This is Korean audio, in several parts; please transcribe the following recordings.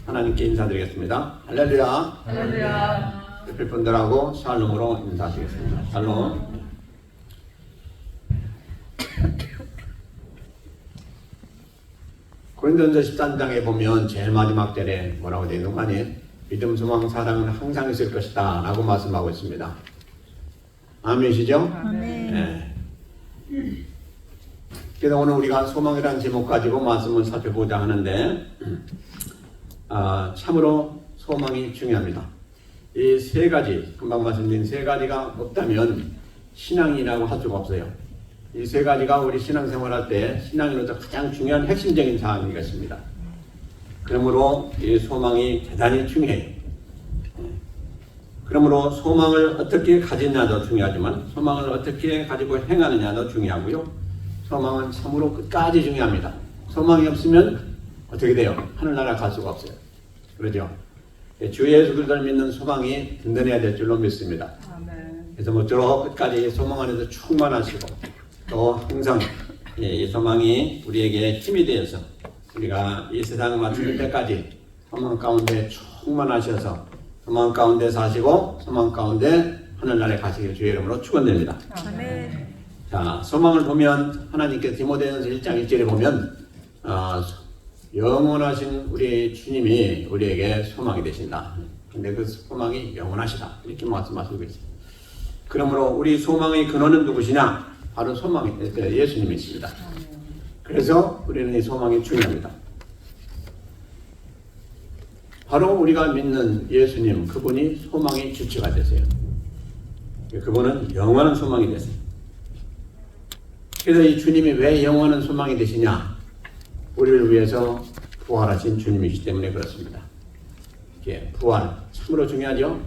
하나님께 인사드리겠습니다. 할렐루야. 할렐루야. 옆에 분들하고 샬롬으로 인사드리겠습니다. 샬롬. 고린도전서 13장에 보면 제일 마지막 절에 뭐라고 되어 있는 거 아니에요? 믿음, 소망, 사랑은 항상 있을 것이다 라고 말씀하고 있습니다. 아멘이시죠? 아멘. 네. 그래서 오늘 우리가 소망이라는 제목 가지고 말씀을 살펴보자 하는데 참으로 소망이 중요합니다. 이 세 가지, 금방 말씀드린 세 가지가 없다면 신앙이라고 할 수가 없어요. 이 세 가지가 우리 신앙생활할 때 신앙인으로서 가장 중요한 핵심적인 사항인 것입니다. 그러므로 이 소망이 대단히 중요해요. 그러므로 소망을 어떻게 가지냐도 중요하지만 소망을 어떻게 가지고 행하느냐도 중요하고요. 소망은 참으로 끝까지 중요합니다. 소망이 없으면 어떻게 돼요? 하늘나라 갈 수가 없어요. 그러죠? 주 예수 그리스도를 믿는 소망이 든든해야 될 줄로 믿습니다. 아멘. 그래서 모쪼록 끝까지 소망 안에서 충만하시고 또 항상 이 소망이 우리에게 힘이 되어서 우리가 이 세상을 마칠 때까지 소망 가운데 충만하셔서 소망 가운데 사시고 소망 가운데 하늘나라에 가시길 주의 이름으로 축원드립니다. 아멘. 자, 소망을 보면 하나님께서 디모데전서 1장 1절에 보면 영원하신 우리 주님이 우리에게 소망이 되신다. 근데 그 소망이 영원하시다. 이렇게 말씀하시고 있습니다. 그러므로 우리 소망의 근원은 누구시냐? 바로 소망이 예수님이십니다. 그래서 우리는 이 소망이 중요합니다. 바로 우리가 믿는 예수님, 그분이 소망의 주체가 되세요. 그분은 영원한 소망이 되세요. 그래서 이 주님이 왜 영원한 소망이 되시냐? 우리를 위해서 부활하신 주님이시기 때문에 그렇습니다. 부활, 참으로 중요하죠?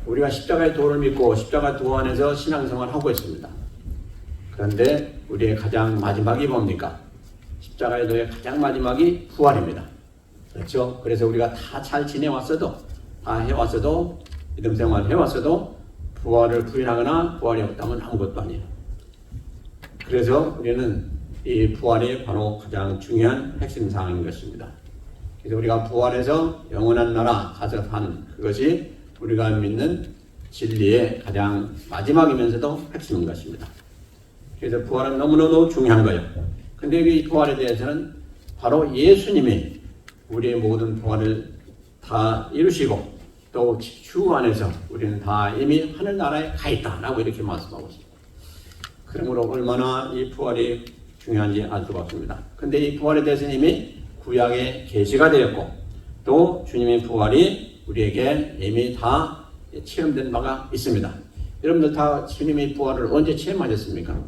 우리가 십자가의 도를 믿고 십자가 도 안에서 신앙생활을 하고 있습니다. 그런데 우리의 가장 마지막이 뭡니까? 십자가의 도의 가장 마지막이 부활입니다. 그렇죠? 그래서 우리가 다 잘 지내왔어도, 다 해왔어도, 믿음 생활 해왔어도 부활을 부인하거나 부활이 없다면 아무것도 아니에요. 그래서 우리는 이 부활이 바로 가장 중요한 핵심 사항인 것입니다. 그래서 우리가 부활해서 영원한 나라 가서 사는 그것이 우리가 믿는 진리의 가장 마지막이면서도 핵심인 것입니다. 그래서 부활은 너무너무 중요한 거예요. 근데 이 부활에 대해서는 바로 예수님이 우리의 모든 부활을 다 이루시고 또 주 안에서 우리는 다 이미 하늘나라에 가 있다라고 이렇게 말씀하고 있습니다. 그러므로 얼마나 이 부활이 중요한지 알 수가 없습니다. 근데 이 부활에 대해서는 이미 구약에 계시가 되었고 또 주님의 부활이 우리에게 이미 다 체험된 바가 있습니다. 여러분들 다 주님의 부활을 언제 체험하셨습니까?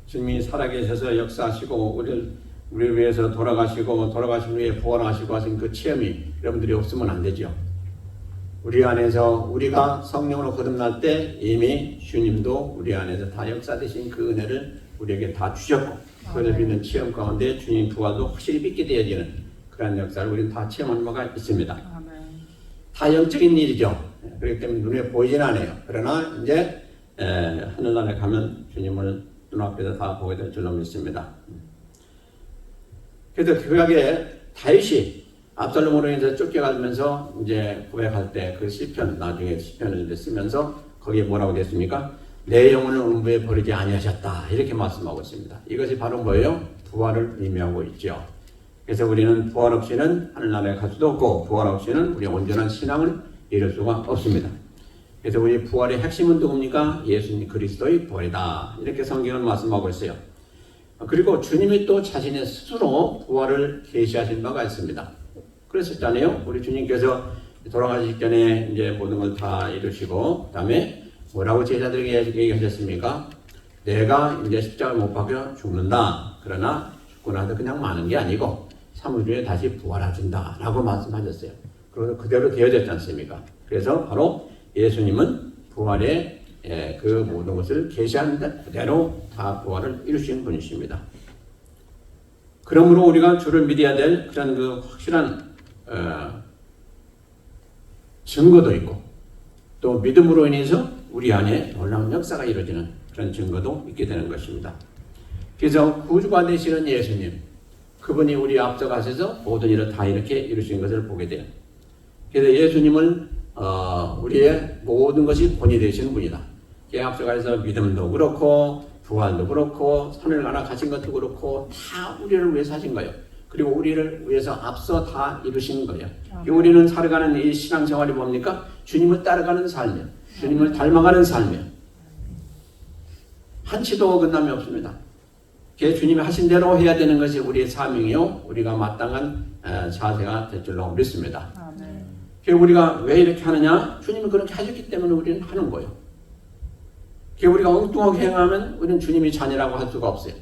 주님이 살아계셔서 역사하시고 우리를 위해서 돌아가시고 돌아가신 후에 부활하시고 하신 그 체험이 여러분들이 없으면 안 되죠. 우리 안에서 우리가 성령으로 거듭날 때 이미 주님도 우리 안에서 다 역사되신 그 은혜를 우리에게 다 주셨고 그를 믿는 체험 가운데 주님 부활도 확실히 믿게 되어지는 그런 역사를 우리는 다 체험한 바가 있습니다. 아멘. 다 영적인 일이죠. 그렇기 때문에 눈에 보이진 않아요. 그러나 이제 하늘나라에 가면 주님을 눈앞에서 다 보게 될 줄로 믿습니다. 그래서 구약에 다윗이 압살롬으로 인해서 쫓겨가면서 이제 고백할 때 그 시편, 나중에 시편을 이제 쓰면서 거기에 뭐라고 됐습니까? 내 영혼을 음부에 버리지 아니하셨다 이렇게 말씀하고 있습니다. 이것이 바로 뭐예요? 부활을 의미하고 있죠. 그래서 우리는 부활 없이는 하늘나라에 갈 수도 없고 부활 없이는 우리의 온전한 신앙을 이룰 수가 없습니다. 그래서 우리 부활의 핵심은 누굽니까? 예수님 그리스도의 부활이다 이렇게 성경은 말씀하고 있어요. 그리고 주님이 또 자신의 스스로 부활을 계시하신 바가 있습니다. 그랬었잖아요. 우리 주님께서 돌아가시기 전에 이제 모든 걸 다 이루시고 그다음에 뭐라고 제자들에게 얘기하셨습니까? 내가 이제 십자가를 못 박혀 죽는다. 그러나 죽고 나서 그냥 마는 게 아니고 3일 후에 다시 부활하신다 라고 말씀하셨어요. 그래서 그대로 되어졌지 않습니까? 그래서 바로 예수님은 부활의 그 모든 것을 계시하는데 그대로 다 부활을 이루신 분이십니다. 그러므로 우리가 주를 믿어야 될 그런 그 확실한 증거도 있고 또 믿음으로 인해서 우리 안에 놀라운 역사가 이루어지는 그런 증거도 있게 되는 것입니다. 그래서 구주가 되시는 예수님, 그분이 우리 앞서가셔서 모든 일을 다 이렇게 이루신 것을 보게 돼요. 그래서 예수님은 우리의 모든 것이 본이 되시는 분이다. 앞서가서 믿음도 그렇고 부활도 그렇고 산을 가나 가신 것도 그렇고 다 우리를 위해서 하신 거예요. 그리고 우리를 위해서 앞서 다 이루신 거예요. 우리는 살아가는 이 신앙생활이 뭡니까? 주님을 따라가는 삶이에요. 주님을 닮아가는 삶이에요. 한치도 어긋남이 없습니다. 주님이 하신 대로 해야 되는 것이 우리의 사명이요, 우리가 마땅한 자세가 될 줄로 믿습니다. 우리가 왜 이렇게 하느냐? 주님이 그렇게 하셨기 때문에 우리는 하는 거예요. 우리가 엉뚱하게 행하면 우리는 주님이 자녀라고 할 수가 없어요.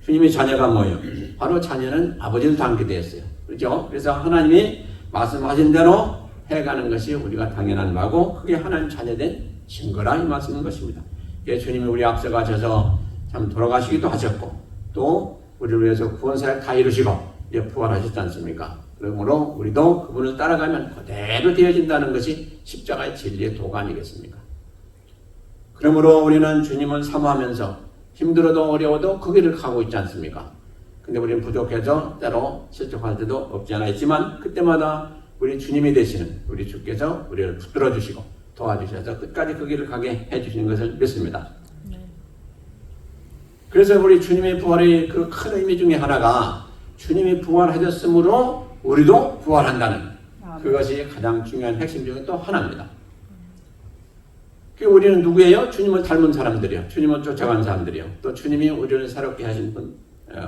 주님의 자녀가 뭐예요? 바로 자녀는 아버지를 닮게 되었어요. 그렇죠? 그래서 하나님이 말씀하신 대로 해가는 것이 우리가 당연한 바고 그게 하나님 자녀된 증거라 이 말씀인 것입니다. 주님이 우리 앞서 가셔서 참 돌아가시기도 하셨고 또 우리를 위해서 구원사역 다 이루시고 이제 부활하셨지 않습니까? 그러므로 우리도 그분을 따라가면 그대로 되어진다는 것이 십자가의 진리의 도가 아니겠습니까? 그러므로 우리는 주님을 사모하면서 힘들어도 어려워도 그 길을 가고 있지 않습니까? 근데 우리는 부족해서 때로 실족할 때도 없지 않아 있지만 그때마다 우리 주님이 되시는 우리 주께서 우리를 붙들어 주시고 도와주셔서 끝까지 그 길을 가게 해주시는 것을 믿습니다. 그래서 우리 주님의 부활의 그 큰 의미 중에 하나가 주님이 부활하셨으므로 우리도 부활한다는 그것이 가장 중요한 핵심 중에 또 하나입니다. 우리는 누구예요? 주님을 닮은 사람들이요. 주님을 쫓아간 사람들이요. 또 주님이 우리를 새롭게 하신 분,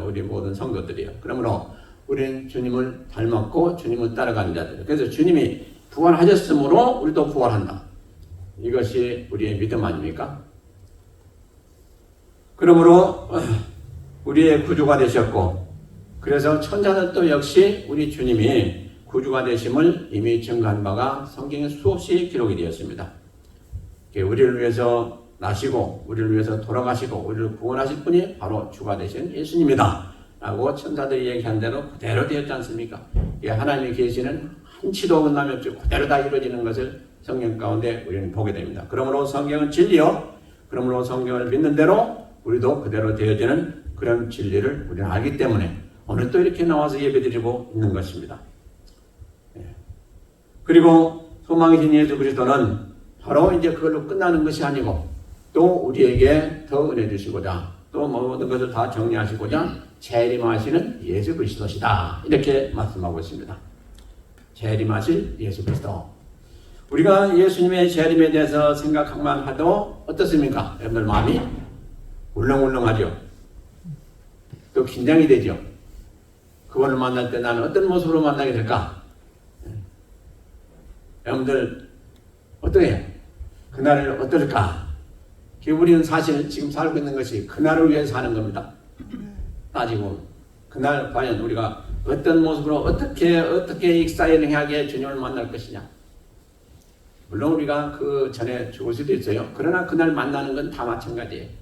우리 모든 성도들이요. 그러므로 우리는 주님을 닮았고 주님을 따라가는 자들. 그래서 주님이 부활하셨으므로 우리도 부활한다. 이것이 우리의 믿음 아닙니까? 그러므로 우리의 구주가 되셨고 그래서 천사들도 역시 우리 주님이 구주가 되심을 이미 증거한 바가 성경에 수없이 기록이 되었습니다. 우리를 위해서 나시고 우리를 위해서 돌아가시고 우리를 구원하실 분이 바로 주가 되신 예수님이다 라고 천사들이 얘기한 대로 그대로 되었지 않습니까? 하나님이 계시는 한치도 어긋남이 없이 그대로 다 이루어지는 것을 성경 가운데 우리는 보게 됩니다. 그러므로 성경은 진리요, 그러므로 성경을 믿는 대로 우리도 그대로 되어지는 그런 진리를 우리는 알기 때문에 오늘 또 이렇게 나와서 예배드리고 있는 것입니다. 그리고 소망이신 예수 그리스도는 바로 이제 그걸로 끝나는 것이 아니고 또 우리에게 더 은혜 주시고자 또 모든 것을 다 정리하시고자 재림하시는 예수 그리스도시다. 이렇게 말씀하고 있습니다. 재림하실 예수 그리스도. 우리가 예수님의 재림에 대해서 생각만 해도 어떻습니까? 여러분들 마음이 울렁울렁하죠. 또 긴장이 되죠. 그분을 만날 때 나는 어떤 모습으로 만나게 될까? 여러분들 어떠해요? 그날을 어떨까? 우리는 사실 지금 살고 있는 것이 그날을 위해서 사는 겁니다. 따지고 그날 과연 우리가 어떤 모습으로 어떻게 익사이링하게 주님을 만날 것이냐. 물론 우리가 그 전에 죽을 수도 있어요. 그러나 그날 만나는 건 다 마찬가지예요.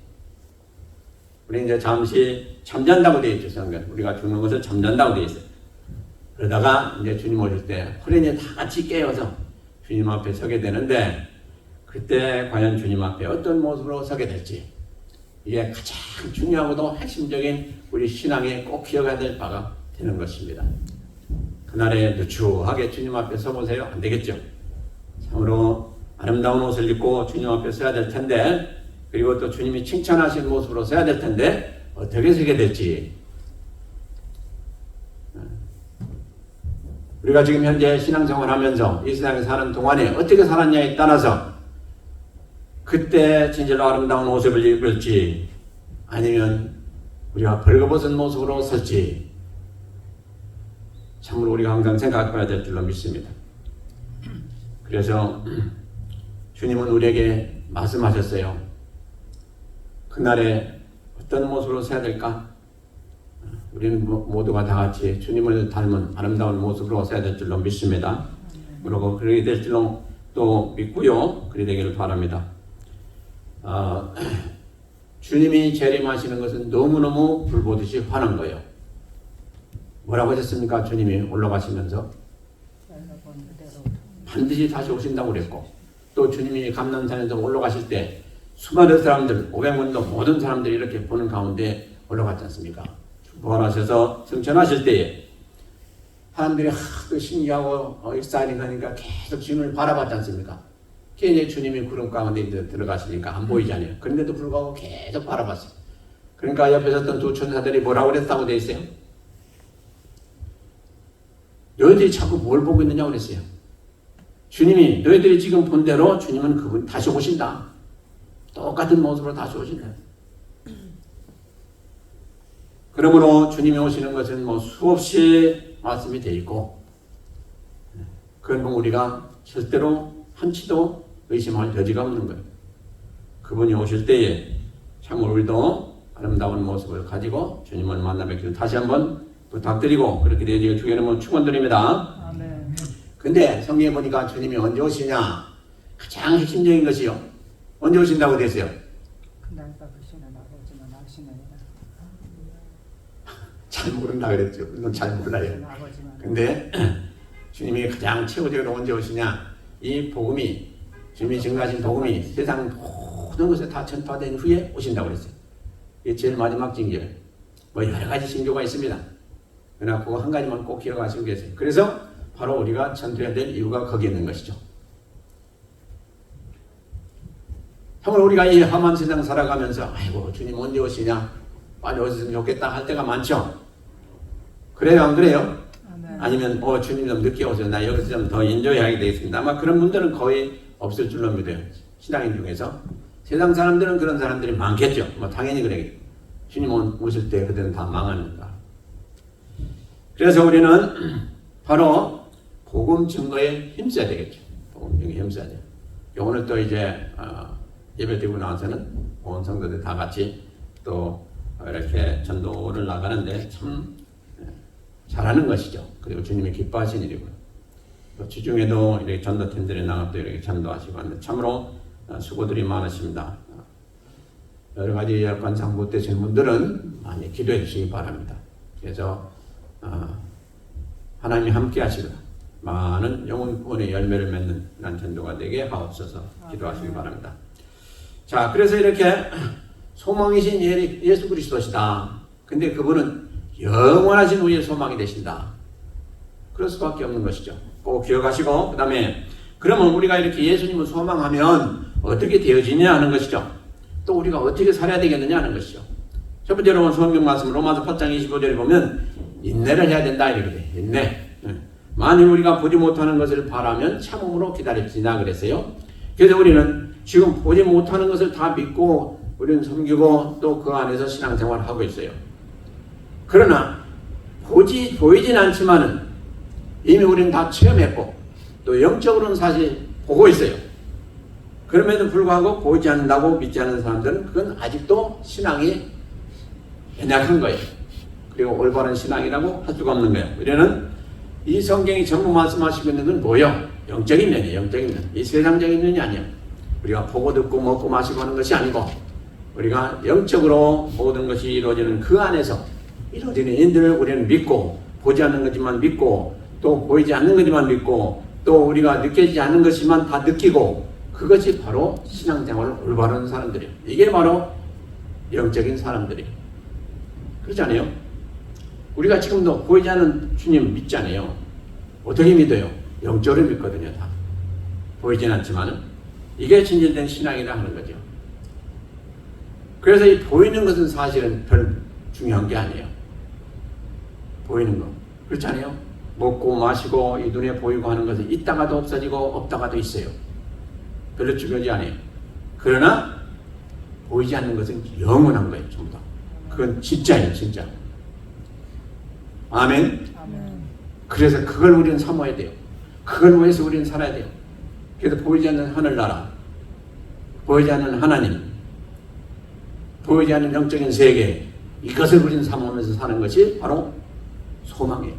우리 이제 잠시 잠잔다고 되어 있죠. 성경. 우리가 죽는 것을 잠잔다고 되어 있어요. 그러다가 이제 주님 오실 때 우리 다 같이 깨어서 주님 앞에 서게 되는데 그때 과연 주님 앞에 어떤 모습으로 서게 될지 이게 가장 중요하고도 핵심적인 우리 신앙에 꼭 기억해야 될 바가 되는 것입니다. 그날에 누추하게 주님 앞에 서보세요. 안 되겠죠. 참으로 아름다운 옷을 입고 주님 앞에 서야 될 텐데 그리고 또 주님이 칭찬하신 모습으로 서야 될 텐데 어떻게 서게 될지 우리가 지금 현재 신앙생활 하면서 이 세상에 사는 동안에 어떻게 살았냐에 따라서 그때 진짜로 아름다운 옷을 입을지 아니면 우리가 벌거벗은 모습으로 설지 참으로 우리가 항상 생각해야 될 줄로 믿습니다. 그래서 주님은 우리에게 말씀하셨어요. 그날에 어떤 모습으로 서야 될까? 우리는 모두가 다 같이 주님을 닮은 아름다운 모습으로 서야 될 줄로 믿습니다. 그리고 그렇게 될 줄로 또 믿고요. 그리 되기를 바랍니다. 주님이 재림하시는 것은 너무너무 불보듯이 화난 거예요. 뭐라고 하셨습니까? 주님이 올라가시면서 반드시 다시 오신다고 그랬고 또 주님이 감람산에서 올라가실 때 수많은 사람들 500만도 모든 사람들이 이렇게 보는 가운데 올라갔지 않습니까? 부활하셔서 승천하실 때에 사람들이 하도 신기하고 익사이팅 하니까 계속 주님을 바라봤지 않습니까? 이제 주님이 구름 가운데 이제 들어가시니까 안 보이잖아요. 그런데도 불구하고 계속 바라봤어요. 그러니까 옆에 섰던 두 천사들이 뭐라고 그랬다고 돼 있어요? 너희들이 자꾸 뭘 보고 있느냐고 그랬어요. 주님이 너희들이 지금 본 대로 주님은 그분 다시 오신다. 똑같은 모습으로 다시 오신다. 그러므로 주님이 오시는 것은 뭐 수없이 말씀이 되어 있고, 그건 뭐 우리가 절대로 한치도 의심할 여지가 없는 거예요. 그분이 오실 때에 참 우리도 아름다운 모습을 가지고 주님을 만나 뵙기를 다시 한번 부탁드리고, 그렇게 되어지길 주의 이름으로 축원드립니다. 아멘. 근데 성경에 보니까 주님이 언제 오시냐? 가장 핵심적인 것이요. 언제 오신다고 되세요? 그날과 그 시는 아버지는 아시느니라. 잘 모른다 그랬죠. 넌 잘 몰라요. 아버지만. 근데 주님이 가장 최고적으로 언제 오시냐? 이 복음이, 주님이 증거하신 복음이 세상 모든 것에 다 전파된 후에 오신다고 그랬어요. 이게 제일 마지막 징조예요. 뭐 여러 가지 징조가 있습니다. 그러나 그거 한 가지만 꼭 기억하시고 계세요. 그래서 바로 우리가 전도해야 될 이유가 거기에 있는 것이죠. 정말 우리가 이 험한 세상 살아가면서 아이고 주님 언제 오시냐? 빨리 오셨으면 좋겠다 할 때가 많죠. 그래요 안 그래요? 아멘. 아니면 주님 좀 늦게 오세요. 나 여기서 좀 더 인조해야 되겠습니다. 아마 그런 분들은 거의 없을 줄로 믿어요. 신앙인 중에서. 세상 사람들은 그런 사람들이 많겠죠. 뭐 당연히 그래요. 주님 오실 때 그들은 다 망하니까. 그래서 우리는 바로 복음 증거에 힘써야 되겠죠. 복음 증거에 힘써야 돼요. 오늘 또 이제 예배 드리고 나서는 온 성도들 다 같이 또 이렇게 전도를 나가는데 참 잘하는 것이죠. 그리고 주님이 기뻐하신 일이고요. 또 주중에도 이렇게 전도팀들이 나가 또 이렇게 전도하시고 하는데 참으로 수고들이 많으십니다. 여러 가지 관상 못 되시는 분들은 많이 기도해 주시기 바랍니다. 그래서 하나님이 함께 하시고 많은 영혼의 열매를 맺는 난 전도가 되게 하옵소서 기도하시기 바랍니다. 자, 그래서 이렇게 소망이신 예수 그리스도시다. 근데 그분은 영원하신 우리의 소망이 되신다. 그럴 수밖에 없는 것이죠. 꼭 기억하시고, 그 다음에 그러면 우리가 이렇게 예수님을 소망하면 어떻게 되어지냐 하는 것이죠. 또 우리가 어떻게 살아야 되겠느냐 하는 것이죠. 첫 번째로 성경 말씀 로마서 8장 25절에 보면 인내를 해야 된다 이렇게 돼. 인내. 만일 우리가 보지 못하는 것을 바라면 참음으로 기다립시다 그랬어요. 그래서 우리는 지금 보지 못하는 것을 다 믿고 우리는 섬기고 또 그 안에서 신앙생활을 하고 있어요. 그러나 보이진 않지만은 이미 우리는 다 체험했고 또 영적으로는 사실 보고 있어요. 그럼에도 불구하고 보이지 않는다고 믿지 않는 사람들은 그건 아직도 신앙이 연약한 거예요. 그리고 올바른 신앙이라고 할 수가 없는 거예요. 우리는 이 성경이 전부 말씀하시고 있는 건 뭐예요? 영적인 면이에요. 영적인 면. 이 세상적인 면이 아니에요. 우리가 보고 듣고 먹고 마시고 하는 것이 아니고 우리가 영적으로 모든 것이 이루어지는 그 안에서 이루어지는 인들을 우리는 믿고 보지 않는 것만 믿고 또 보이지 않는 것만 믿고 또 우리가 느껴지지 않는 것만 다 느끼고 그것이 바로 신앙생활을 올바른 사람들이에요. 이게 바로 영적인 사람들이에요. 그렇지 않아요? 우리가 지금도 보이지 않는 주님 믿지 않아요. 어떻게 믿어요? 영적으로 믿거든요. 다. 보이진 않지만은 이게 진실된 신앙이라 하는 거죠. 그래서 이 보이는 것은 사실은 별 중요한 게 아니에요. 보이는 거. 그렇지 않아요? 먹고 마시고 이 눈에 보이고 하는 것은 있다가도 없어지고 없다가도 있어요. 별로 중요하지 않아요. 그러나 보이지 않는 것은 영원한 거예요. 전부 다. 그건 진짜예요. 진짜. 아멘. 아멘. 그래서 그걸 우리는 사모해야 돼요. 그걸 위해서 우리는 살아야 돼요. 그래서 보이지 않는 하늘나라, 보이지 않는 하나님, 보이지 않는 영적인 세계, 이것을 우리는 사모하면서 사는 것이 바로 소망이에요.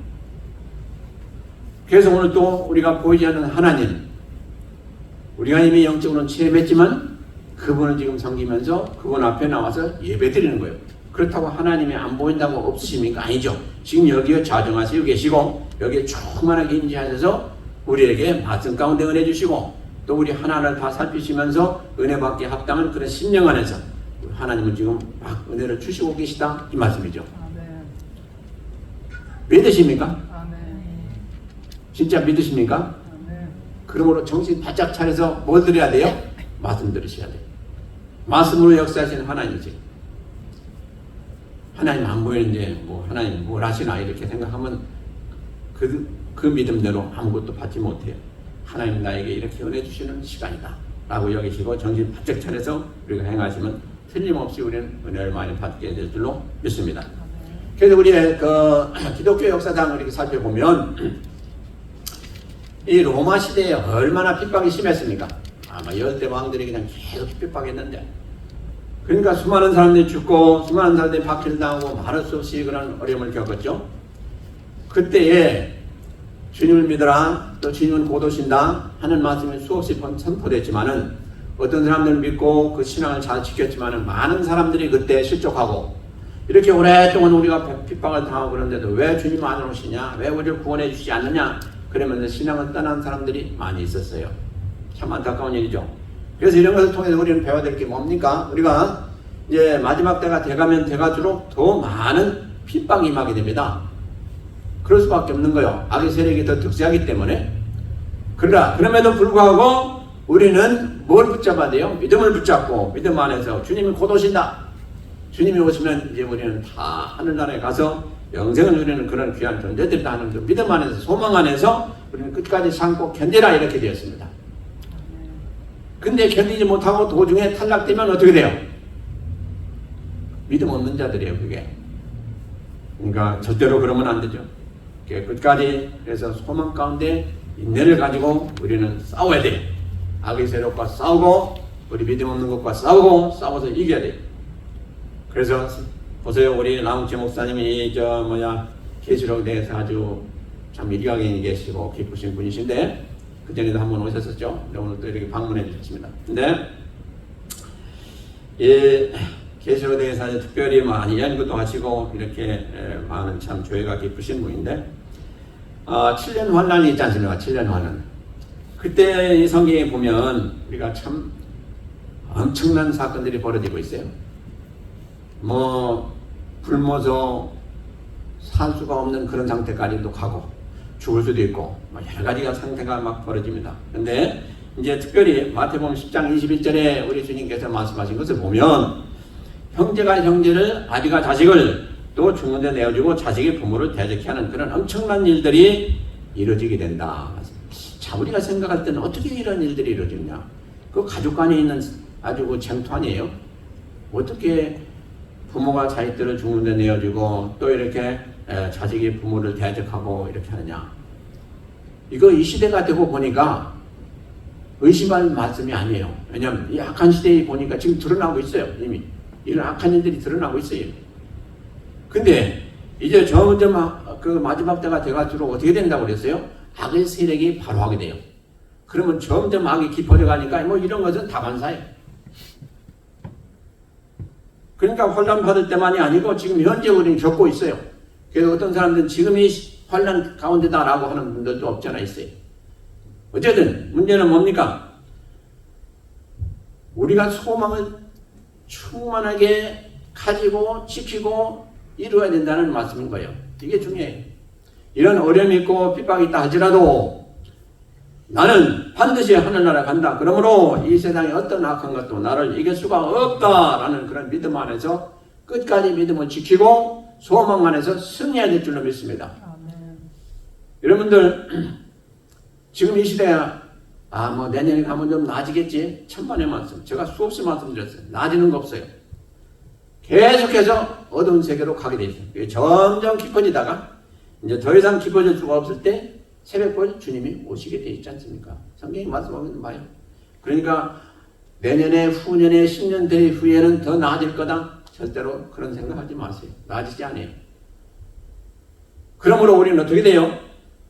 그래서 오늘 또 우리가 보이지 않는 하나님, 우리가 이미 영적으로는 체험했지만 그분을 지금 섬기면서 그분 앞에 나와서 예배드리는 거예요. 그렇다고 하나님이 안 보인다고 없으십니까? 아니죠. 지금 여기에 좌정하시고 계시고 여기에 충만하게 임재하셔서 우리에게 말씀 가운데 은혜 주시고 또 우리 하나를 다 살피시면서 은혜 받게 합당한 그런 심령 안에서 하나님은 지금 막 은혜를 주시고 계시다 이 말씀이죠. 아멘. 믿으십니까? 아멘. 진짜 믿으십니까? 아멘. 그러므로 정신 바짝 차려서 뭘 들어야 돼요? 말씀 들으셔야 돼요. 말씀으로 역사하시는 하나님이지. 하나님 안 보이는데 뭐 하나님 뭘 하시나 이렇게 생각하면 그 믿음대로 아무것도 받지 못해요. 하나님 나에게 이렇게 은혜 주시는 시간이다 라고 여기시고 정신 바짝 차려서 우리가 행하시면 틀림없이 우리는 은혜를 많이 받게 될 줄로 믿습니다. 그래서 우리의 그 기독교 역사상을 이렇게 살펴보면 이 로마 시대에 얼마나 핍박이 심했습니까? 아마 열대 왕들이 그냥 계속 핍박했는데, 그러니까 수많은 사람들이 죽고 수많은 사람들이 박해를 당하고 말할 수 없이 그런 어려움을 겪었죠. 그때에 주님을 믿어라, 또 주님은 곧 오신다 하는 말씀이 수없이 선포됐지만은, 어떤 사람들을 믿고 그 신앙을 잘 지켰지만은 많은 사람들이 그때 실족하고, 이렇게 오랫동안 우리가 핍박을 당하고 그런데도 왜 주님 안 오시냐, 왜 우리를 구원해 주시지 않느냐, 그러면서 신앙을 떠난 사람들이 많이 있었어요. 참 안타까운 일이죠. 그래서 이런 것을 통해서 우리는 배워야 될 게 뭡니까? 우리가 이제 마지막 때가 돼가면 돼갈수록 더 많은 핍박이 임하게 됩니다. 그럴 수밖에 없는 거예요. 악의 세력이 더 득세하기 때문에. 그럼에도 불구하고 우리는 뭘 붙잡아야 돼요? 믿음을 붙잡고, 믿음 안에서 주님이 곧 오신다. 주님이 오시면 이제 우리는 다 하늘나라에 가서 영생을 누리는 그런 귀한 존재들이다 하는 그 믿음 안에서, 소망 안에서 우리는 끝까지 참고 견디라 이렇게 되었습니다. 근데 견디지 못하고 도중에 탈락되면 어떻게 돼요? 믿음 없는 자들이에요, 그게. 그러니까 절대로 그러면 안 되죠. 끝까지 그래서 소망 가운데 인내를 가지고 우리는 싸워야 돼요. 악의 세력과 싸우고, 우리 믿음 없는 것과 싸우고, 싸워서 이겨야 돼요. 그래서 보세요, 우리 나홍재 목사님이 계시록에 대해서 아주 참 일가견이 계시고 기쁘신 분이신데, 그전에도 한번 오셨었죠. 오늘 또 이렇게 방문해 주셨습니다. 근데 이 계시록에 대해서 특별히 많이 연구도 하시고 이렇게 많은 참 조예가 깊으신 분인데, 7년 환란이 있지 않습니까? 7년 환란. 그때 이 성경에 보면 우리가 참 엄청난 사건들이 벌어지고 있어요. 굶어서 살 수가 없는 그런 상태까지도 가고, 죽을 수도 있고, 여러 가지가 상태가 막 벌어집니다. 근데 이제 특별히 마태복음 10장 21절에 우리 주님께서 말씀하신 것을 보면, 형제가 형제를, 아비가 자식을, 또 죽는 데 내어주고 자식이 부모를 대적케 하는 그런 엄청난 일들이 이루어지게 된다. 자, 우리가 생각할 때는 어떻게 이런 일들이 이루어지냐? 그 가족 간에 있는 아주 그 쟁투 아니에요? 어떻게 부모가 자식들을 죽는 데 내어주고 또 이렇게 자식이 부모를 대적하고 이렇게 하느냐? 이거 이 시대가 되고 보니까 의심할 말씀이 아니에요. 왜냐하면 이 악한 시대에 보니까 지금 드러나고 있어요. 이미 이런 악한 일들이 드러나고 있어요. 근데 이제 점점 그 마지막 때가 돼갈수록 어떻게 된다고 그랬어요? 악의 세력이 바로 하게 돼요. 그러면 점점 악이 깊어져 가니까 이런 것은 다반사예요. 그러니까 환난 받을 때만이 아니고 지금 현재 우리는 겪고 있어요. 그래서 어떤 사람들은 지금이 환난 가운데다라고 하는 분들도 없잖아 있어요. 어쨌든 문제는 뭡니까? 우리가 소망을 충만하게 가지고 지키고 이루어야 된다는 말씀인 거예요. 이게 중요해요. 이런 어려움이 있고 핍박이 있다 할지라도 나는 반드시 하늘나라 간다. 그러므로 이 세상에 어떤 악한 것도 나를 이길 수가 없다라는 그런 믿음 안에서 끝까지 믿음을 지키고 소망 안에서 승리해야 될 줄로 믿습니다. 아멘. 여러분들 지금 이 시대에 내년에 가면 좀 나아지겠지. 천만의 말씀. 제가 수없이 말씀드렸어요. 나아지는 거 없어요. 계속해서 어두운 세계로 가게 돼 있어요. 점점 깊어지다가 이제 더 이상 깊어질 수가 없을 때 새벽별 주님이 오시게 돼 있지 않습니까? 성경이 말씀하면 봐요. 그러니까 내년에, 후년에, 10년 뒤 후에는 더 나아질 거다. 절대로 그런 생각하지 마세요. 나아지지 않아요. 그러므로 우리는 어떻게 돼요?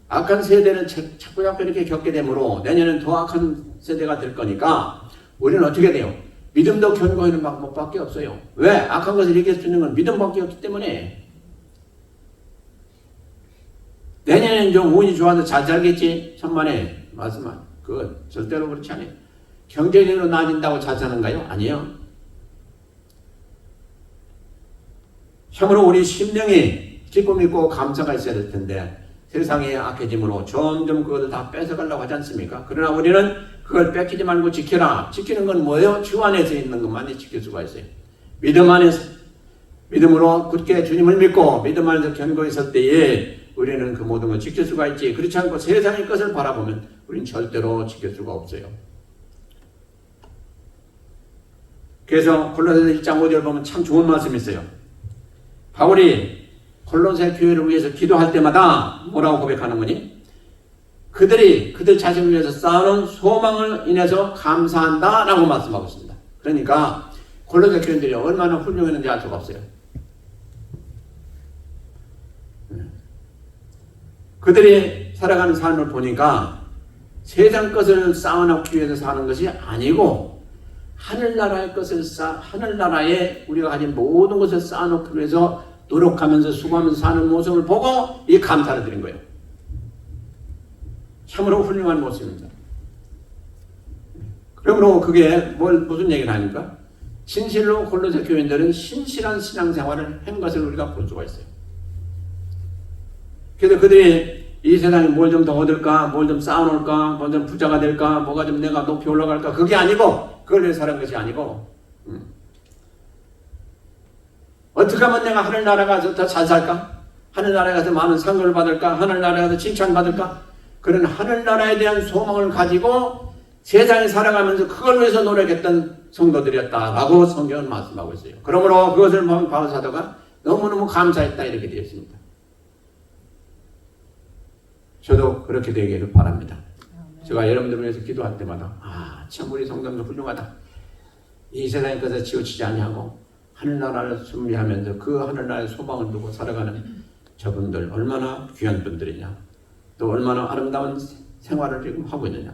악한 세대를 자꾸 이렇게 겪게 되므로 내년은 더 악한 세대가 될 거니까 우리는 어떻게 돼요? 믿음도 견고하는 방법밖에 없어요. 왜? 악한 것을 이길 수 있는 건 믿음밖에 없기 때문에. 내년에는 좀 운이 좋아서 잘 살겠지? 천만에 말씀한. 그건 절대로 그렇지 않아요. 경제적으로 나아진다고 잘 사는가요? 아니에요. 참으로 우리 심령이 기쁨 있고 감사가 있어야 될 텐데 세상의 악해짐으로 점점 그것을 다 뺏어가려고 하지 않습니까? 그러나 우리는 그걸 뺏기지 말고 지켜라. 지키는 건 뭐예요? 주 안에서 있는 것만이 지킬 수가 있어요. 믿음 안에서, 믿음으로 굳게 주님을 믿고 믿음 안에서 견고히 설 때에 우리는 그 모든 걸 지킬 수가 있지. 그렇지 않고 세상의 것을 바라보면 우리는 절대로 지킬 수가 없어요. 그래서 골로새서 1장 5절 보면 참 좋은 말씀이 있어요. 바울이 골로새 교회를 위해서 기도할 때마다 뭐라고 고백하는 거니? 그들 자신을 위해서 쌓아놓은 소망을 인해서 감사한다 라고 말씀하고 있습니다. 그러니까 골로새 교인들이 얼마나 훌륭했는지 알 수가 없어요. 그들이 살아가는 삶을 보니까 세상 것을 쌓아놓기 위해서 사는 것이 아니고 하늘나라의 것을 하늘나라에 우리가 가진 모든 것을 쌓아놓기 위해서 노력하면서 수고하면서 사는 모습을 보고 이 감사를 드린 거예요. 참으로 훌륭한 모습입니다. 그러므로 그게 무슨 얘기를 하니까 진실로 골로새 교인들은 신실한 신앙생활을 한 것을 우리가 볼 수가 있어요. 그래서 그들이 이 세상에 뭘 좀 더 얻을까, 뭘 좀 쌓아놓을까, 뭘 좀 부자가 될까, 뭐가 좀 내가 높이 올라갈까, 그게 아니고, 그걸 위해서 사는 것이 아니고, 어떻게 하면 내가 하늘나라 가서 더 잘 살까? 하늘나라에 가서 많은 상급을 받을까? 하늘나라에 가서 칭찬받을까? 그런 하늘나라에 대한 소망을 가지고 세상에 살아가면서 그걸 위해서 노력했던 성도들이었다라고 성경은 말씀하고 있어요. 그러므로 그것을 보면 바울 사도가 너무너무 감사했다 이렇게 되어 있습니다. 저도 그렇게 되기를 바랍니다. 제가 여러분들을 위해서 기도할 때마다 참 우리 성도들 훌륭하다. 이 세상의 것에 치우치지 아니하고 하늘나라를 숭배하면서 그 하늘나라의 소망을 두고 살아가는 저분들 얼마나 귀한 분들이냐. 또 얼마나 아름다운 생활을 지금 하고 있느냐.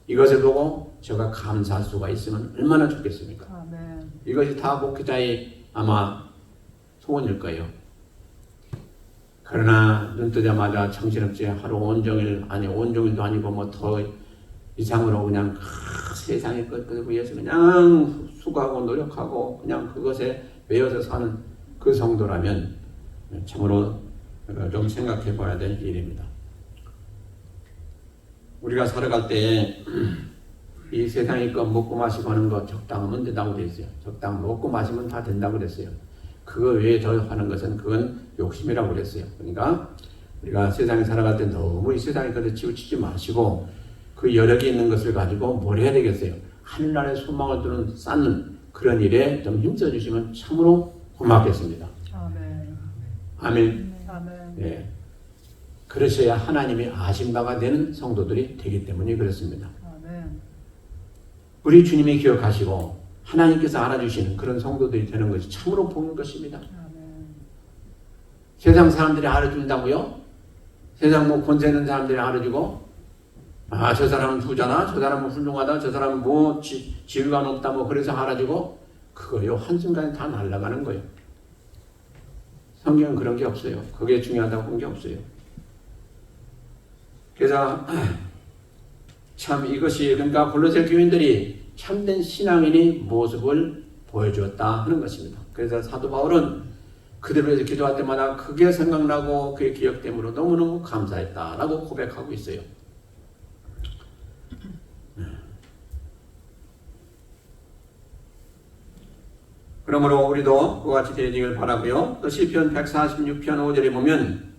이것을 보고 제가 감사할 수가 있으면 얼마나 좋겠습니까? 아멘. 이것이 다 목회자의 아마 소원일 거예요. 그러나 눈 뜨자마자 정신없이 하루 온종일, 아니 온종일도 아니고 뭐 더 이상으로 그냥 세상의 것을 위해서 그냥 수고하고 노력하고 그냥 그것에 매여서 사는 그 성도라면 참으로 좀 생각해 봐야 될 일입니다. 우리가 살아갈 때에 이 세상의 것 먹고 마시고 하는 거 적당하면 된다고 되어 있어요. 적당 먹고 마시면 다 된다고 그랬어요. 그거 외에 더 하는 것은 그건 욕심이라고 그랬어요. 그러니까 우리가 세상에 살아갈 때 너무 이 세상의 것에 치우치지 마시고 그 여력이 있는 것을 가지고 뭘 해야 되겠어요? 하늘나라의 소망을 두는 쌓는 그런 일에 좀 힘써 주시면 참으로 고맙겠습니다. 아멘. 아멘. 아멘. 네. 그러셔야 하나님이 아신 바가 되는 성도들이 되기 때문에 그렇습니다. 아멘. 우리 주님이 기억하시고 하나님께서 알아주시는 그런 성도들이 되는 것이 참으로 복인 것입니다. 아멘. 세상 사람들이 알아준다고요? 세상 뭐 권세 있는 사람들이 알아주고 저 사람은 부자나 저 사람은 훌륭하다 저 사람은 뭐 지위가 높다 뭐 그래서 알아주고 그거요 한순간에 다 날아가는 거예요. 성경은 그런 게 없어요. 그게 중요하다고 한 게 없어요. 그래서 참 이것이 그러니까 골로새 교인들이 참된 신앙인의 모습을 보여주었다 하는 것입니다. 그래서 사도 바울은 그들을 위해서 기도할 때마다 그게 생각나고 그의 기억됨으로 너무너무 감사했다라고 고백하고 있어요. 그러므로 우리도 그와 같이 되기를 바라고요. 또 시편 146편 5절에 보면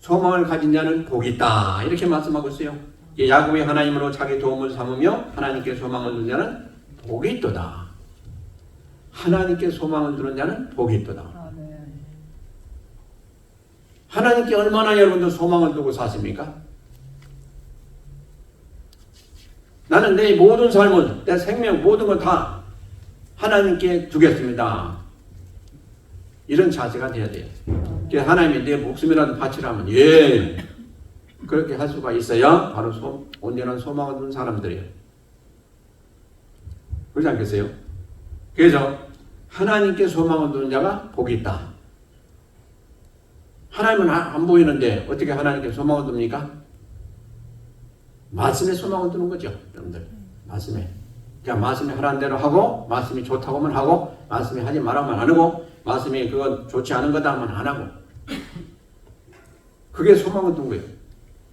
소망을 가진 자는 복이 있다 이렇게 말씀하고 있어요. 야곱의 하나님으로 자기 도움을 삼으며 하나님께 소망을 두는 자는 복이 있도다. 하나님께 소망을 두는 자는 복이 있도다. 아멘. 하나님께 얼마나 여러분들 소망을 두고 사십니까? 나는 내 모든 삶을, 내 생명 모든 걸 다 하나님께 두겠습니다. 이런 자세가 돼야 돼요. 하나님이 내 목숨이라도 바치라면 그렇게 할 수가 있어야 바로 온전한 소망을 두는 사람들이에요. 그렇지 않겠어요? 그래서 하나님께 소망을 두는 자가 복이 있다. 하나님은 안 보이는데 어떻게 하나님께 소망을 둡니까? 말씀에 소망을 두는 거죠. 여러분들 말씀에. 그러니까 말씀이 하라는 대로 하고 말씀이 좋다고만 하고 말씀이 하지 말라면 안 하고 말씀이 그건 좋지 않은 거다 하면 안 하고 그게 소망을 둔 거예요.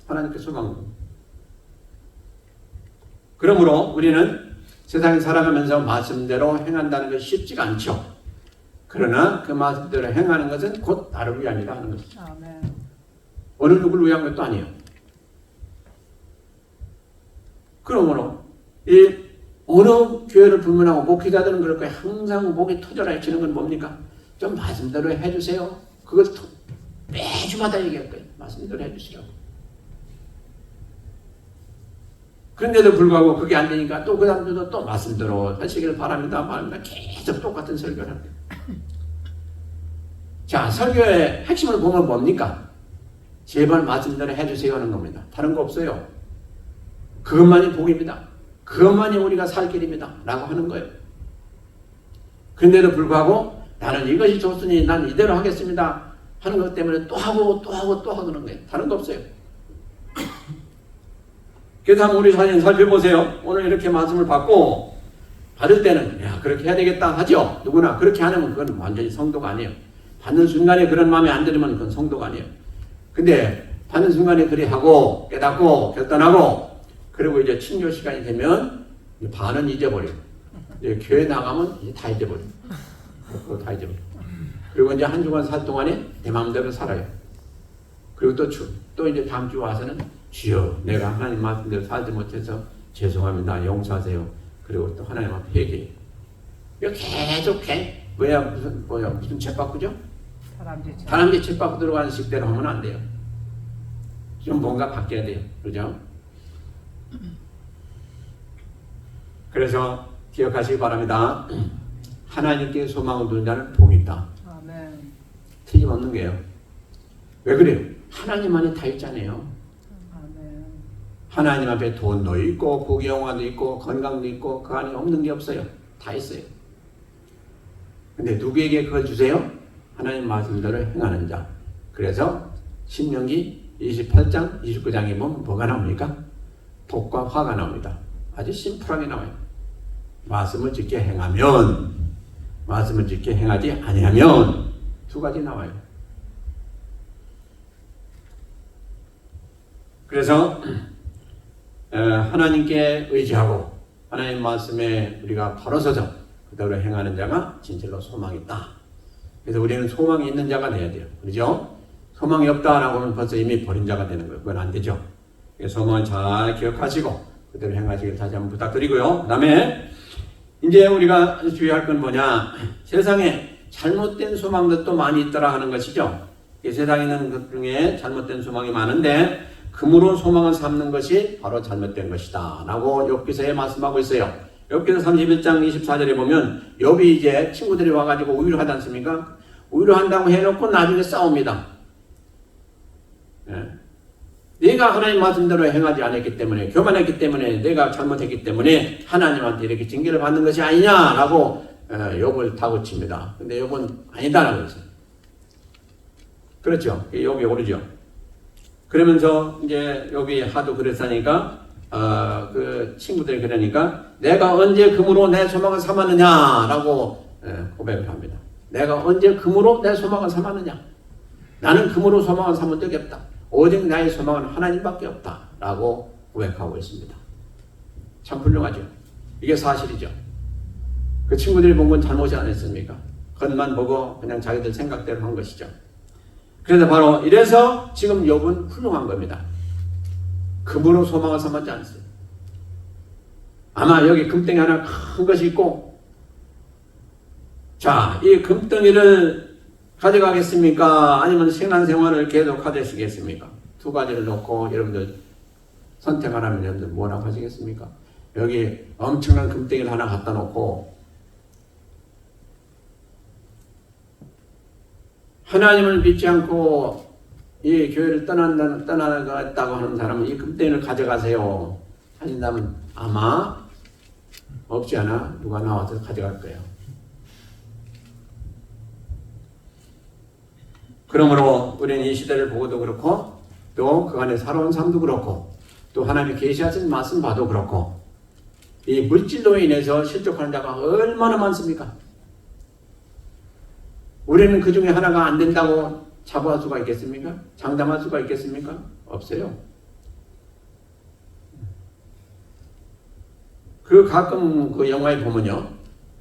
하나님께 소망을 둔 거예요. 그러므로 우리는 세상에 살아가면서 말씀대로 행한다는 것이 쉽지가 않죠. 그러나 그 말씀대로 행하는 것은 곧 나를 위함이다 하는 것이죠. 아멘. 어느 누구를 위한 것도 아니에요. 그러므로 이 어느 교회를 불문하고 목회자들은 그럴 거예요. 항상 목이 터져라 치는 건 뭡니까? 좀 말씀대로 해주세요. 그걸 매주마다 얘기할 거예요. 말씀대로 해주시라고. 그런데도 불구하고 그게 안 되니까 또 그 사람들도 또 말씀대로 하시길 바랍니다. 계속 똑같은 설교를 합니다. 자, 설교의 핵심을 보면 뭡니까? 제발 말씀대로 해주세요 하는 겁니다. 다른 거 없어요. 그것만이 복입니다. 그것만이 우리가 살 길입니다. 라고 하는 거예요. 그런데도 불구하고 나는 이것이 좋으니 난 이대로 하겠습니다. 하는 것 때문에 또 하고 또 하고 또 하는 거예요. 다른 거 없어요. 그래서 한번 우리 사진 살펴보세요. 오늘 이렇게 말씀을 받고 받을 때는 야 그렇게 해야 되겠다 하죠. 누구나 그렇게 안 하면 그건 완전히 성도가 아니에요. 받는 순간에 그런 마음이 안 들으면 그건 성도가 아니에요. 근데 받는 순간에 그리 하고 깨닫고 결단하고 그리고 이제 친교 시간이 되면 반은 잊어버려요. 이제 교회 나가면 이제 다 잊어버려요. 그거 다 잊어버려요. 그리고 이제 한 주간 살 동안에 내 마음대로 살아요. 그리고 또 이제 다음 주 와서는 주여 내가 하나님 말씀대로 살지 못해서 죄송합니다. 용서하세요. 그리고 또 하나님 앞에 회개해요. 이거 계속 무슨 책 바꾸죠? 다람쥐 책 바꾸 들어가는 식대로 하면 안 돼요. 좀 뭔가 바뀌어야 돼요. 그죠? 그래서 기억하시기 바랍니다. 하나님께 소망을 두는 자는 복이 있다. 아멘. 틀림없는 게요. 왜 그래요? 하나님 안에 다 있잖아요. 아멘. 하나님 앞에 돈도 있고 부귀영화도 있고 건강도 있고 그 안에 없는 게 없어요. 다 있어요. 근데 누구에게 그걸 주세요? 하나님 말씀대로 행하는 자. 그래서 신명기 28장 29장에 보면 뭐가 나옵니까? 복과 화가 나옵니다. 아주 심플하게 나와요. 말씀을 지켜 행하면 말씀을 지켜 행하지 아니하면 두 가지 나와요. 그래서 하나님께 의지하고 하나님 말씀에 우리가 바로 서서 그대로 행하는 자가 진실로 소망이 있다. 그래서 우리는 소망이 있는 자가 돼야 돼요. 그렇죠? 소망이 없다라고 하면 벌써 이미 버린 자가 되는 거예요. 그건 안 되죠. 소망을 잘 기억하시고 그대로 행하시길 다시 한번 부탁드리고요. 그 다음에 이제 우리가 주의할 건 뭐냐? 세상에 잘못된 소망들도 많이 있더라 하는 것이죠. 이 세상에 있는 것 중에 잘못된 소망이 많은데 금으로 소망을 삼는 것이 바로 잘못된 것이다 라고 욥기서에 말씀하고 있어요. 욥기서 31장 24절에 보면 욥이 이제 친구들이 와가지고 우유를 하지 않습니까? 우유를 한다고 해놓고 나중에 싸웁니다. 예. 내가 하나님 말씀대로 행하지 않았기 때문에 교만했기 때문에 내가 잘못했기 때문에 하나님한테 이렇게 징계를 받는 것이 아니냐라고 욥을 다그칩니다. 근데 욥은 아니다라고 했어요. 그렇죠. 욥이 오르죠. 그러면서 이제 욥이 하도 그랬으니까 그 친구들이 그러니까 내가 언제 금으로 내 소망을 삼았느냐라고 고백을 합니다. 내가 언제 금으로 내 소망을 삼았느냐? 나는 금으로 소망을 삼은 적이 없다. 오직 나의 소망은 하나님밖에 없다 라고 고백하고 있습니다. 참 훌륭하죠. 이게 사실이죠. 그 친구들이 본 건 잘못이 아니었습니까? 겉만 보고 그냥 자기들 생각대로 한 것이죠. 그래서 바로 이래서 지금 욥은 훌륭한 겁니다. 금으로 소망을 삼았지 않습니다. 아마 여기 금덩이 하나 큰 것이 있고 자, 이 금덩이를 가져가겠습니까? 아니면 신앙생활을 계속 하시겠습니까? 두 가지를 놓고 여러분들 선택하라면 여러분들 뭐라고 하시겠습니까? 여기 엄청난 금덩이를 하나 갖다 놓고 하나님을 믿지 않고 이 교회를 떠나가겠다고 하는 사람은 이 금덩이를 가져가세요 하신다면 아마 없지 않아 누가 나와서 가져갈 거예요. 그러므로 우리는 이 시대를 보고도 그렇고 또 그 안에 살아온 삶도 그렇고 또 하나님이 계시하신 말씀 봐도 그렇고 이 물질로 인해서 실족하는 자가 얼마나 많습니까? 우리는 그 중에 하나가 안 된다고 자부할 수가 있겠습니까? 장담할 수가 있겠습니까? 없어요. 그 가끔 그 영화에 보면요.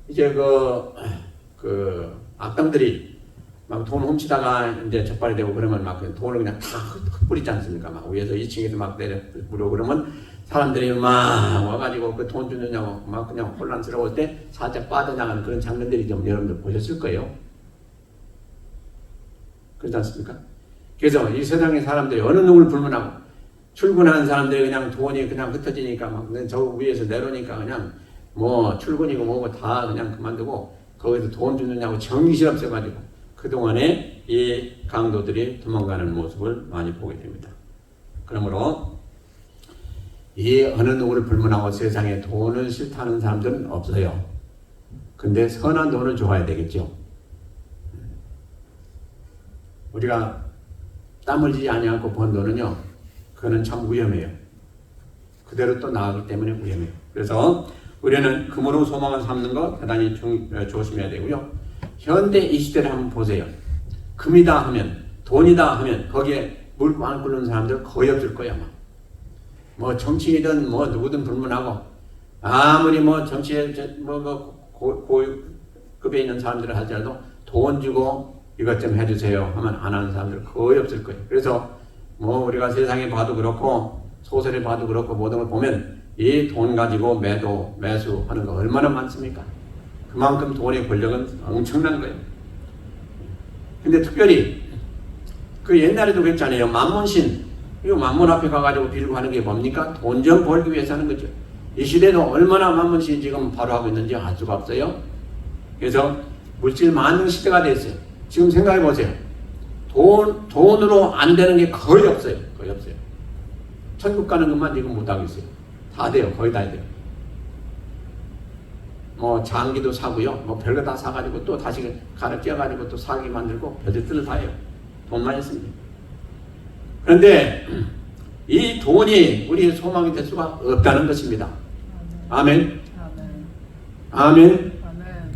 이제 그 악당들이 막 돈 훔치다가 이제 적발이 되고 그러면 막 돈을 그냥 다 흩뿌리지 않습니까? 막 위에서 2층에서 막 내려부르고 그러면 사람들이 막 와가지고 그 돈 주느냐고 막 그냥 혼란스러울 때 살짝 빠져나가는 그런 장면들이 좀 여러분들 보셨을 거예요. 그렇지 않습니까? 그래서 이 세상의 사람들이 어느 누구를 불문하고 출근하는 사람들이 그냥 돈이 그냥 흩어지니까 막 저 위에서 내려오니까 그냥 뭐 출근이고 뭐고 다 그냥 그만두고 거기서 돈 주느냐고 정신없어가지고 그동안에 이 강도들이 도망가는 모습을 많이 보게 됩니다. 그러므로 이 어느 누구를 불문하고 세상에 돈을 싫다는 사람들은 없어요. 근데 선한 돈을 좋아야 되겠죠. 우리가 땀 흘리지 아니하고 번 돈은요, 그거는 참 위험해요. 그대로 또 나가기 때문에 위험해요. 그래서 우리는 금으로 소망을 삼는 거 대단히 조심해야 되고요. 현대 이 시대를 한번 보세요. 금이다 하면, 돈이다 하면 거기에 물 꽝 끓는 사람들 거의 없을 거야. 뭐 정치인이든 뭐 누구든 불문하고 아무리 뭐 정치에 고급에 있는 사람들을 하더라도 돈 주고 이것 좀 해주세요 하면 안 하는 사람들 거의 없을 거예요. 그래서 뭐 우리가 세상에 봐도 그렇고 소설에 봐도 그렇고 모든 걸 보면 이 돈 가지고 매수하는 거 얼마나 많습니까? 그만큼 돈의 권력은 엄청난 거예요. 근데 특별히 그 옛날에도 그랬잖아요. 만문신, 이거 만문 앞에 가가지고 빌고 하는 게 뭡니까? 돈 좀 벌기 위해서 하는 거죠. 이 시대도 얼마나 만문신 지금 바로 하고 있는지 알 수가 없어요. 그래서 물질 만능 시대가 됐어요. 지금 생각해 보세요. 돈으로 안 되는 게 거의 없어요. 거의 없어요. 천국 가는 것만 지금 못하겠어요. 다 돼요. 거의 다 돼요. 뭐 장기도 사고요. 뭐 별거 다 사가지고 또 다시 갈아 끼워가지고 또 사기 만들고 별짓들을 다 해요. 돈만 있습니다. 그런데 이 돈이 우리의 소망이 될 수가 없다는 것입니다. 아멘. 아멘. 아멘. 아멘.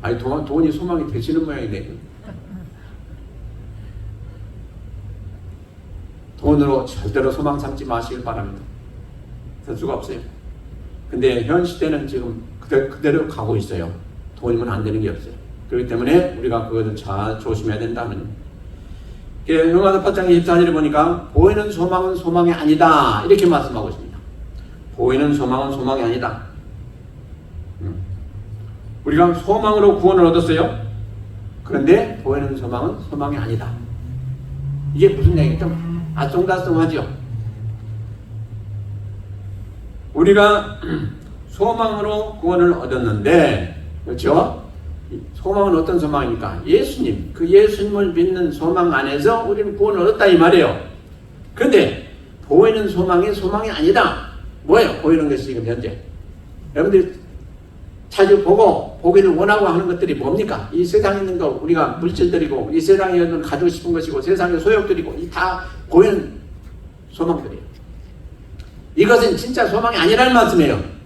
아니 돈이 소망이 되시는 모양이네. 돈으로 절대로 소망 삼지 마시길 바랍니다. 될 수가 없어요. 근데 현 시대는 지금 그대로 가고 있어요. 돈이면 안 되는 게 없어요. 그렇기 때문에 우리가 그것을 잘 조심해야 된다는. 로마서 8장 24절에 보니까 보이는 소망은 소망이 아니다 이렇게 말씀하고 있습니다. 보이는 소망은 소망이 아니다. 우리가 소망으로 구원을 얻었어요. 그런데 보이는 소망은 소망이 아니다. 이게 무슨 얘기죠? 아송달송하죠. 우리가 소망으로 구원을 얻었는데, 그렇죠? 소망은 어떤 소망입니까? 예수님, 그 예수님을 믿는 소망 안에서 우리는 구원을 얻었다 이 말이에요. 그런데 보이는 소망이 소망이 아니다. 뭐예요? 보이는 것이 지금 현재 여러분들이 자주 보기를 원하고 하는 것들이 뭡니까? 이 세상에 있는 거 우리가 물질들이고 이 세상에 있는 가지고 싶은 것이고 세상의 소욕들이고 이 다 보이는 소망들이에요. 이것은 진짜 소망이 아니라는 말씀이에요.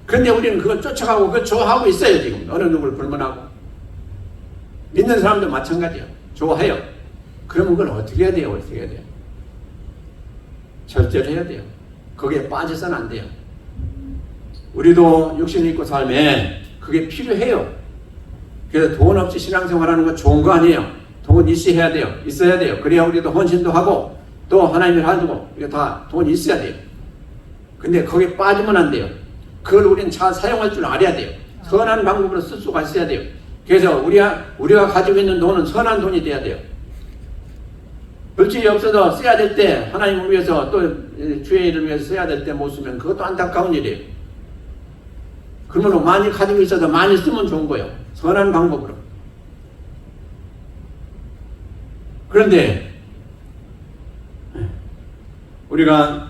그런데 우리는 그걸 쫓아가고 그걸 좋아하고 있어요. 지금 어느 누구를 불문하고 믿는 사람도 마찬가지예요. 좋아해요. 그러면 그걸 어떻게 해야 돼요? 어떻게 해야 돼요? 절제를 해야 돼요. 거기에 빠져서는 안 돼요. 우리도 육신을 입고 삶에 그게 필요해요. 그래서 돈 없이 신앙생활하는 거 좋은 거 아니에요. 돈 있어야 돼요. 있어야 돼요. 그래야 우리도 헌신도 하고 또 하나님을 알고 이거 다 돈 있어야 돼요. 근데 거기에 빠지면 안 돼요. 그걸 우리는 잘 사용할 줄 알아야 돼요. 선한 방법으로 쓸 수가 있어야 돼요. 그래서 우리가 가지고 있는 돈은 선한 돈이 돼야 돼요. 물질이 없어도 써야 될 때 하나님을 위해서 또 주의 일을 위해서 써야 될 때 못 쓰면 그것도 안타까운 일이에요. 그러므로 많이 가지고 있어도 많이 쓰면 좋은 거예요. 선한 방법으로. 그런데 우리가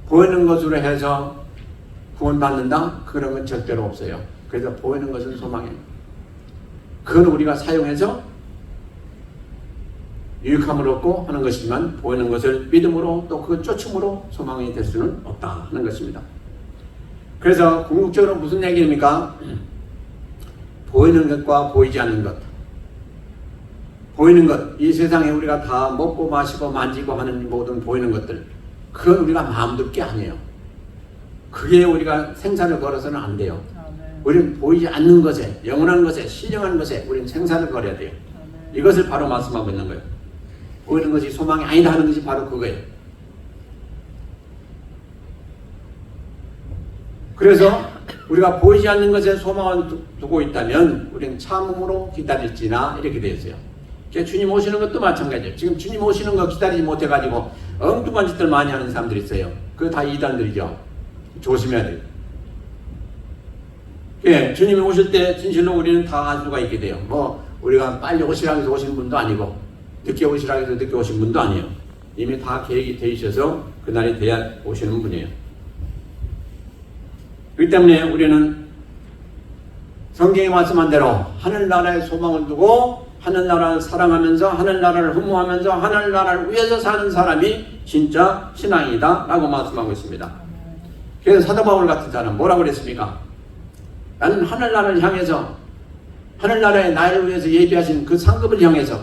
보이는 것으로 해서 구원받는다? 그러면 절대로 없어요. 그래서 보이는 것은 소망이에요. 그건 우리가 사용해서 유익함을 얻고 하는 것이지만 보이는 것을 믿음으로 또 그 쫓음으로 소망이 될 수는 없다 하는 것입니다. 그래서 궁극적으로 무슨 얘기입니까? 보이는 것과 보이지 않는 것. 보이는 것, 이 세상에 우리가 다 먹고 마시고 만지고 하는 모든 보이는 것들, 그건 우리가 마음둘 게 아니에요. 그게 우리가 생산을 걸어서는 안 돼요. 아멘. 우리는 보이지 않는 것에, 영원한 것에, 신령한 것에 우리는 생산을 걸어야 돼요. 아멘. 이것을 바로 말씀하고 있는 거예요. 보이는 것이 소망이 아니다 하는 것이 바로 그거예요. 그래서 우리가 보이지 않는 것에 소망을 두고 있다면 우리는 참음으로 기다릴지나 이렇게 되어 있어요. 주님 오시는 것도 마찬가지예요. 지금 주님 오시는 거 기다리지 못해가지고 엉뚱한 짓들 많이 하는 사람들이 있어요. 그거 다 이단들이죠. 조심해야 돼요. 예, 주님이 오실 때 진실로 우리는 다 알 수가 있게 돼요. 뭐 우리가 빨리 오시라고 해서 오신 분도 아니고 늦게 오시라고 해서 늦게 오신 분도 아니에요. 이미 다 계획이 되어 있어서 그날이 돼야 오시는 분이에요. 그렇기 때문에 우리는 성경에 말씀한 대로 하늘나라에 소망을 두고 하늘나라를 사랑하면서 하늘나라를 흠모하면서 하늘나라를 위해서 사는 사람이 진짜 신앙이다 라고 말씀하고 있습니다. 그래서 사도 바울 같은 사람 뭐라고 그랬습니까? 나는 하늘나라를 향해서 하늘나라에 나를 위해서 예비하신 그 상급을 향해서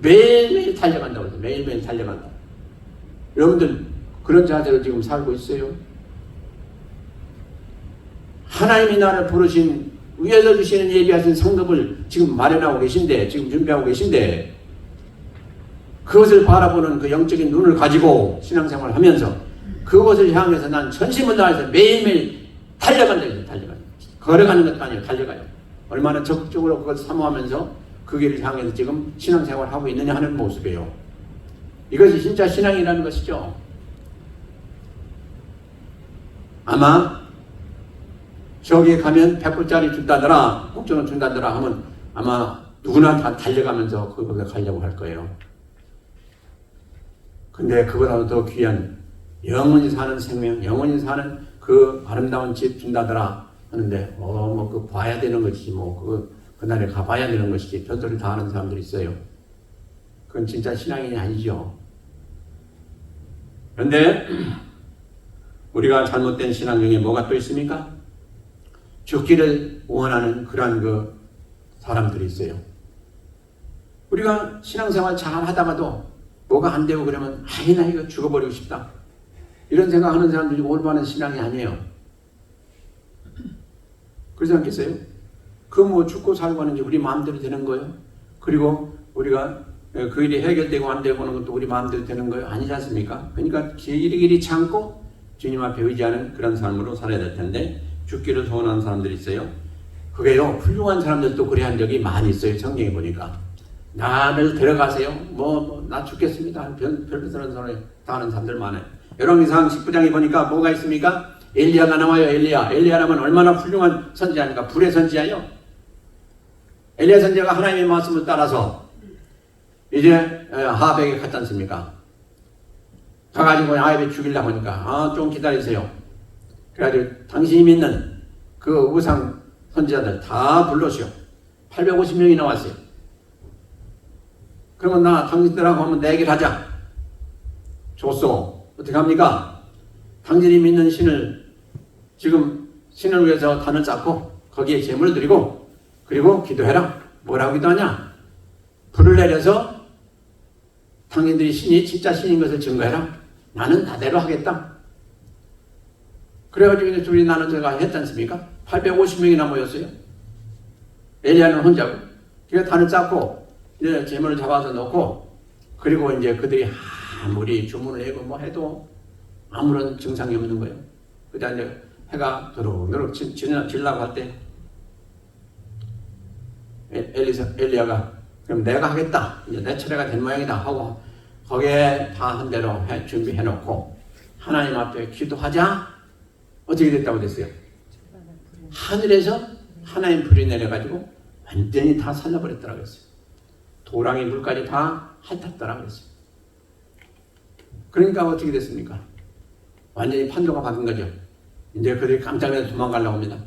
매일매일 달려간다고 해서 매일매일 달려간다. 여러분들 그런 자세로 지금 살고 있어요? 하나님이 나를 부르신 위에서 주시는 예비하신 상급을 지금 마련하고 계신데 지금 준비하고 계신데 그것을 바라보는 그 영적인 눈을 가지고 신앙생활을 하면서 그것을 향해서 난 전심을 다해서 매일매일 달려간다. 걸어가는 것도 아니에요. 달려가요. 얼마나 적극적으로 그걸 사모하면서 그 길을 향해서 지금 신앙생활을 하고 있느냐 하는 모습이에요. 이것이 진짜 신앙이라는 것이죠. 아마 저기에 가면 100불짜리 준다더라, 국정원 준다더라 하면 아마 누구나 다 달려가면서 거기에 가려고 할 거예요. 근데 그보다도 더 귀한 영원히 사는 생명, 영원히 사는 그 아름다운 집 준다더라 하는데 뭐 그 봐야 되는 것이지 뭐 그날에 가봐야 되는 것이지 별소리 다 하는 사람들이 있어요. 그건 진짜 신앙이 아니죠. 그런데 우리가 잘못된 신앙 중에 뭐가 또 있습니까? 죽기를 원하는 그러한 그 사람들이 있어요. 우리가 신앙생활 잘 하다가도 뭐가 안 되고 그러면 아이 나 이거 죽어버리고 싶다. 이런 생각하는 사람들이 올바른 신앙이 아니에요. 그러지 않겠어요? 그 뭐 죽고 살고 하는 게 우리 마음대로 되는 거예요? 그리고 우리가 그 일이 해결되고 안 되고 하는 것도 우리 마음대로 되는 거예요? 아니지 않습니까? 그러니까 길이 참고 주님 앞에 의지하는 그런 삶으로 살아야 될 텐데 죽기를 소원하는 사람들이 있어요. 그게요, 훌륭한 사람들도 그래 한 적이 많이 있어요. 성경에 보니까. 나를 데려가세요. 나 죽겠습니다. 별별한 소리 다 하는 사람들 많아요. 열왕기상 19장에 보니까 뭐가 있습니까? 엘리야가 나와요. 엘리야라면 얼마나 훌륭한 선지자입니까? 불의 선지자요. 엘리야 선지자가 하나님의 말씀을 따라서 이제 아합에게 갔지 않습니까? 가가지고 아합이 죽이려고 하니까 좀 기다리세요. 그래가지고 당신이 믿는 그 우상 선지자들 다 불러시오. 850명이 나왔어요. 그러면 나 당신들하고 한번 내기를 하자. 좋소. 어떻게 합니까? 당신이 믿는 신을 지금 신을 위해서 단을 쌓고 거기에 제물을 드리고 그리고 기도해라. 뭐라고 기도하냐? 불을 내려서 당신들이 신이 진짜 신인 것을 증거해라. 나는 나대로 하겠다. 그래가지고 이제 둘이 나는 제가 했지 않습니까? 850명이나 모였어요. 엘리야는 혼자고. 그래서 단을 쌓고 이제 제물을 잡아서 놓고 그리고 이제 그들이 아무리 주문을 해고 뭐 해도 아무런 증상이 없는 거예요. 그다음 이제 해가 도록도록 지려고 할 때 엘리야가 그럼 내가 하겠다. 이제 내 차례가 된 모양이다 하고 거기에 다 한 대로 준비해 놓고 하나님 앞에 기도하자. 어떻게 됐다고 됐어요? 하늘에서 하나님 불이 내려가지고 완전히 다 살려버렸더라고 했어요. 도랑이 물까지 다 핥았더라고 했어요. 그러니까 어떻게 됐습니까? 완전히 판도가 바뀐 거죠. 이제 그들이 깜짝 놀라서 도망가려고 합니다.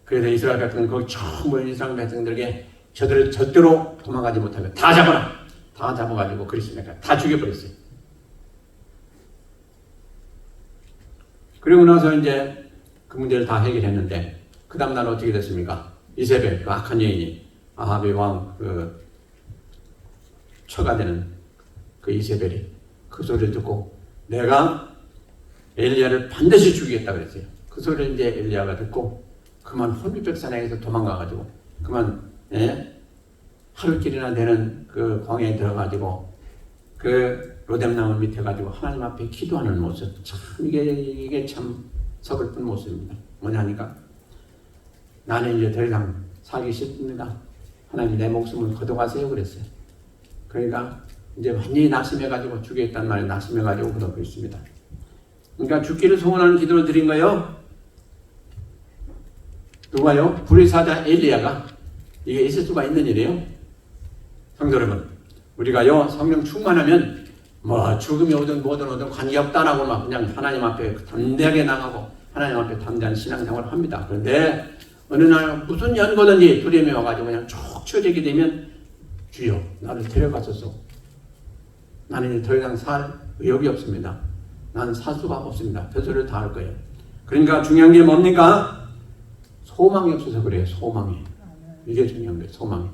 그래서 이스라엘 백성은 거기 처음 모인 이스라엘 백성들에게 저들을 절대로 도망가지 못하게 다 잡아라. 다 잡아가지고 그리스도니까 다 죽여버렸어요. 그리고 나서 이제 그 문제를 다 해결했는데 그 다음 날 어떻게 됐습니까? 이세벨, 그 악한 여인이 아합의 왕 그 처가 되는 그 이세벨이 그 소리를 듣고 내가 엘리야를 반드시 죽이겠다 그랬어요. 그 소리를 이제 엘리야가 듣고 그만 혼비백산에서 도망가가지고 그만 하루길이나 되는 그 광야에 들어가지고 그 로뎀나무 밑에 가지고 하나님 앞에 기도하는 모습, 참 이게 참 서글픈 모습입니다. 뭐냐니까 나는 이제 더 이상 살기 싫습니다. 하나님 내 목숨을 거둬가세요 그랬어요. 그러니까 이제 완전히 낙심해가지고 죽겠다는 말에 낙심해가지고 그러고 있습니다. 그러니까 죽기를 소원하는 기도를 드린 거예요. 누가요? 불의 사자 엘리야가. 이게 있을 수가 있는 일이에요. 성도 여러분, 우리가요 성령 충만하면 뭐 죽음이 오든 뭐든 관계없다라고 막 그냥 하나님 앞에 담대하게 나가고 하나님 앞에 담대한 신앙생활을 합니다. 그런데 어느 날 무슨 연고든지 두려움이 와가지고 그냥 쭉 처지게 되면 주여 나를 데려가소서. 나는 이제 더 이상 살 의욕이 없습니다. 나는 살 수가 없습니다. 별소리를 다 할 거예요. 그러니까 중요한 게 뭡니까? 소망이 없어서 그래요. 소망이. 이게 중요한 거예요. 소망이.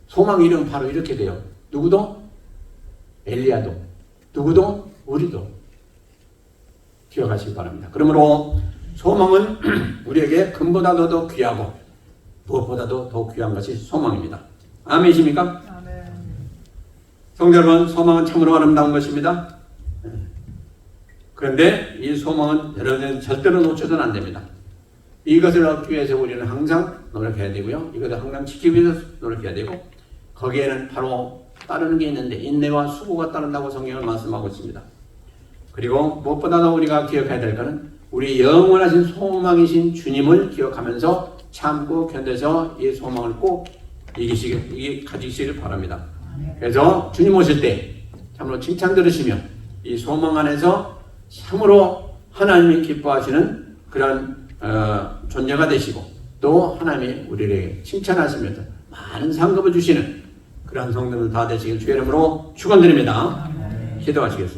소망 이름은 바로 이렇게 돼요. 누구도? 엘리야도. 누구도? 우리도. 기억하시기 바랍니다. 그러므로 소망은 우리에게 금보다도 더 귀하고 무엇보다도 더 귀한 것이 소망입니다. 아멘이십니까? 아멘. 성도 여러분, 소망은 참으로 아름다운 것입니다. 그런데 이 소망은 여러분은 절대로 놓쳐서는 안 됩니다. 이것을 얻기 위해서 우리는 항상 노력해야 되고요. 이것을 항상 지키기 위해서 노력해야 되고 거기에는 바로 따르는 게 있는데 인내와 수고가 따른다고 성경은 말씀하고 있습니다. 그리고 무엇보다도 우리가 기억해야 될 것은 우리 영원하신 소망이신 주님을 기억하면서 참고 견뎌서 이 소망을 꼭 가지시길 바랍니다. 그래서 주님 오실 때 참으로 칭찬 들으시며 이 소망 안에서 참으로 하나님이 기뻐하시는 그런 존재가 되시고 또 하나님이 우리에게 칭찬하시면서 많은 상급을 주시는 그러한 성도들 다 되시길 주의 이름으로 축원드립니다. 기도하시겠습니다.